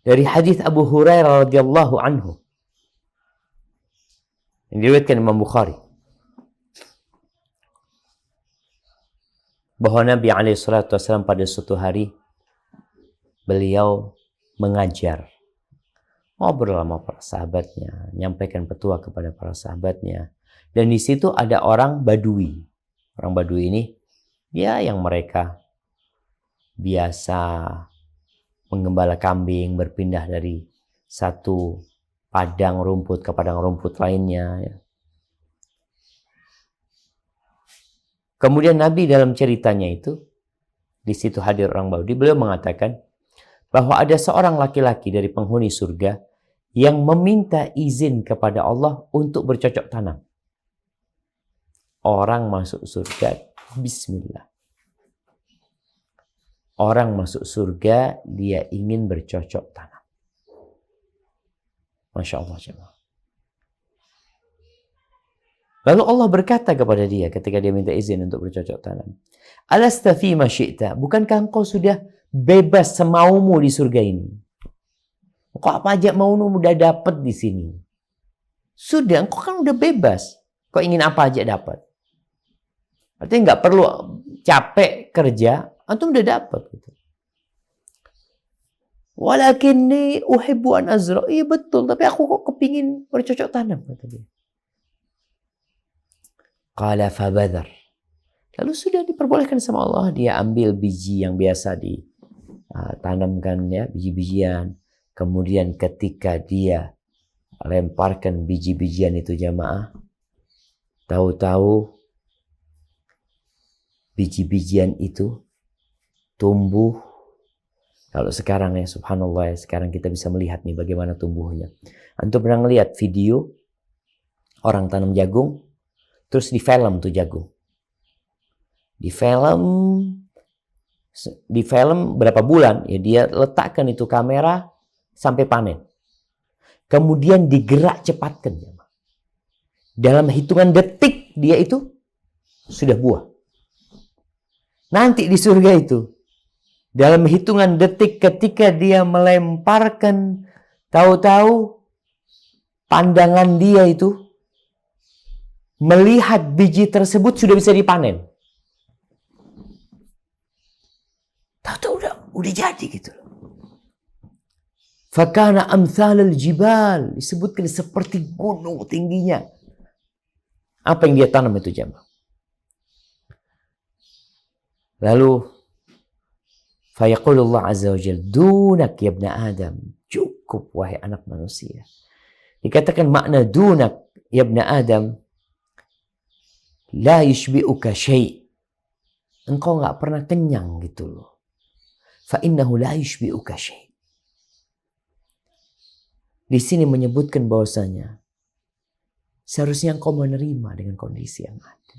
dari hadis Abu Hurairah radhiyallahu anhu yang diriwayatkan Imam Bukhari, bahwa Nabi SAW pada suatu hari beliau mengajar, ngobrol sama para sahabatnya, nyampaikan petua kepada para sahabatnya. Dan di situ ada orang Badui. Orang Badui ini ya yang mereka biasa menggembala kambing, berpindah dari satu padang rumput ke padang rumput lainnya. Kemudian Nabi dalam ceritanya itu, di situ hadir orang Badui, beliau mengatakan bahwa ada seorang laki-laki dari penghuni surga yang meminta izin kepada Allah untuk bercocok tanam. Orang masuk surga, bismillah. Orang masuk surga, dia ingin bercocok tanam. Masya Allah, jemaah. Lalu Allah berkata kepada dia ketika dia minta izin untuk bercocok tanam, Alasta fi ma syi'ta, bukankah engkau sudah bebas semaumu di surga ini? Engkau apa aja maumu udah dapat di sini. Sudah, engkau kan udah bebas. Kau ingin apa aja dapat. Artinya nggak perlu capek kerja, antum udah dapat. Gitu. Walakinni uhibbu an azra. Iya betul, tapi aku kok kepingin bercocok tanam, kata dia. Qala fabadhar. Lalu sudah diperbolehkan sama Allah, dia ambil biji yang biasa ditanamkan, ya, biji-bijian. Kemudian ketika dia lemparkan biji-bijian itu, jamaah, tahu-tahu biji-bijian itu tumbuh. Kalau sekarang ya, subhanallah ya, sekarang kita bisa melihat nih bagaimana tumbuhnya. Antum pernah ngelihat video orang tanam jagung, terus di film tuh jagung. Di film berapa bulan ya dia letakkan itu kamera sampai panen. Kemudian digerak cepatkan. Dalam hitungan detik dia itu sudah buah. Nanti di surga itu dalam hitungan detik ketika dia melemparkan, tahu-tahu pandangan dia itu melihat biji tersebut sudah bisa dipanen. Tahu-tahu udah jadi gitu. Fakana amthalal jibal, disebutkan seperti gunung tingginya. Apa yang dia tanam itu, jemaah? Lalu fayaqulullah azza wa jalla, dunak ya ibna Adam, cukup wahai anak manusia. Dikatakan makna dunak ya ibna Adam, la yushbi'uka syai'. Engkau enggak pernah kenyang gitu loh. Fa innahu la yushbi'uka syai'. Di sini menyebutkan bahwasanya seharusnya engkau menerima dengan kondisi yang ada.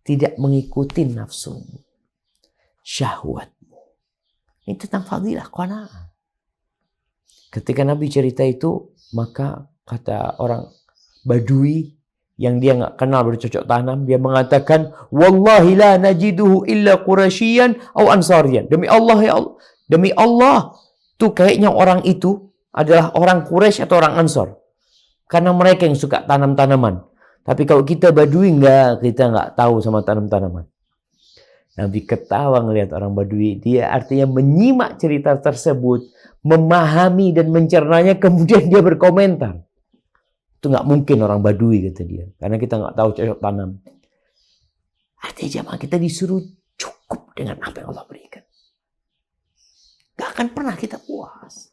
Tidak mengikuti nafsumu, syahwatmu. Ini tentang fadilah qanaah. Ketika Nabi cerita itu, maka kata orang Badui yang dia nggak kenal bercocok tanam, dia mengatakan, wallahi la najiduhu illa qurasyian aw ansarian. Demi Allah ya Allah, demi Allah, tuh kayaknya orang itu adalah orang Quraisy atau orang Ansor. Karena mereka yang suka tanam-tanaman. Tapi kalau kita Badui kita nggak tahu sama tanam-tanaman. Nabi ketawa ngelihat orang Badui. Dia artinya menyimak cerita tersebut, memahami dan mencernanya, kemudian dia berkomentar. Itu nggak mungkin orang Badui, kata dia. Karena kita nggak tahu cocok tanam. Artinya jamaah, kita disuruh cukup dengan apa yang Allah berikan. Nggak akan pernah kita puas.